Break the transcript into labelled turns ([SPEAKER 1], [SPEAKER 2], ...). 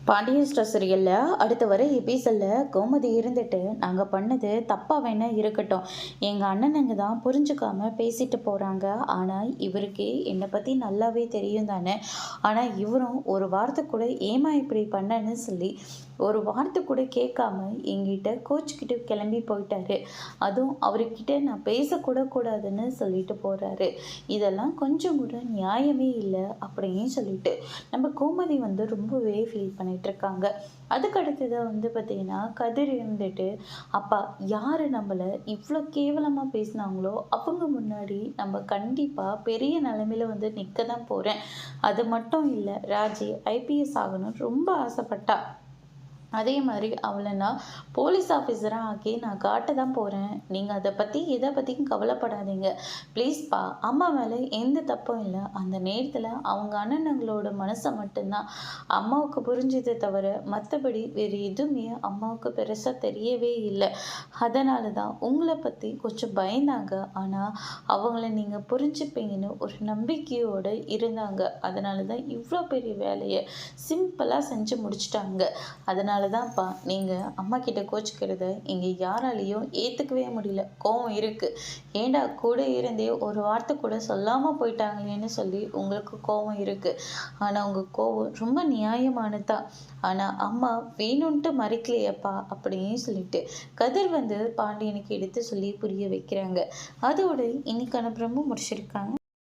[SPEAKER 1] Pandian store சீரியலில் அடுத்து வர எபிசோடில் கோமதி இருந்துட்டு நாங்கள் பண்ணது தப்பாக வேணா இருக்கட்டும், எங்கள் அண்ணனுங்க தான் புரிஞ்சுக்காம பேசிட்டு போகிறாங்க. ஆனால் இவருக்கு என்னை பற்றி நல்லாவே தெரியும் தானே. ஆனால் இவரும் ஒரு வார்த்தை கூட ஏமா இப்படி பண்ணன்னு சொல்லி ஒரு வார்த்தை கூட கேட்காம எங்கிட்ட கோச்சுக்கிட்டு கிளம்பி போயிட்டாரு. அதுவும் அவர்கிட்ட நான் பேசக்கூட கூடாதுன்னு சொல்லிட்டு போகிறாரு. இதெல்லாம் கொஞ்சம் கூட நியாயமே இல்லை அப்படின்னு சொல்லிட்டு நம்ம கோமதி ரொம்பவே ஃபீல் பண்ணிட்டு இருக்காங்க. அதுக்கு அடுத்ததாக பார்த்தீங்கன்னா கதிர் இருந்துட்டு, அப்பா யார் நம்மளை இவ்வளோ கேவலமாக பேசினாங்களோ அவங்க முன்னாடி நம்ம கண்டிப்பாக பெரிய நிலைமையில நிற்க தான் போகிறேன். அது மட்டும் இல்லை, ராஜி ஐபிஎஸ் ஆகணும்னு ரொம்ப ஆசைப்பட்டா. அதே மாதிரி அவளை நான் போலீஸ் ஆஃபீஸராக ஆக்கி நான் காட்ட தான் போகிறேன். நீங்கள் அதை பற்றி எதை பற்றியும் கவலைப்படாதீங்க ப்ளீஸ்ப்பா. அம்மா மேலே எந்த தப்பும் இல்லை. அந்த நேரத்தில் அவங்க அண்ணனுங்களோட மனசை மட்டும்தான் அம்மாவுக்கு புரிஞ்சதை தவிர மற்றபடி வேறு எதுவுமே அம்மாவுக்கு பெருசாக தெரியவே இல்லை. அதனால தான் உங்களை பற்றி கொஞ்சம் பயந்தாங்க. ஆனால் அவங்கள நீங்கள் புரிஞ்சுப்பீங்கன்னு ஒரு நம்பிக்கையோடு இருந்தாங்க. அதனால தான் இவ்வளோ பெரிய வேலையை சிம்பிளாக செஞ்சு முடிச்சிட்டாங்க. அதனால தான்ப்பா நீங்கள் அம்மா கிட்ட கோச்சிக்கிறத இங்கே யாராலையும் ஏற்றுக்கவே முடியல. கோவம் இருக்குது. ஏண்டா கூட இருந்தே ஒரு வார்த்தை கூட சொல்லாமல் போயிட்டாங்களேன்னு சொல்லி உங்களுக்கு கோவம் இருக்குது. ஆனால் உங்கள் கோவம் ரொம்ப நியாயமானதா. ஆனால் அம்மா வேணும்ன்ட்டு மறைக்கலையப்பா அப்படின்னு சொல்லிட்டு கதிர் பாண்டியனுக்கு எடுத்து சொல்லி புரிய வைக்கிறாங்க. அதோடு இன்னைக்கான பிரம்ம முடிச்சிருக்காங்க.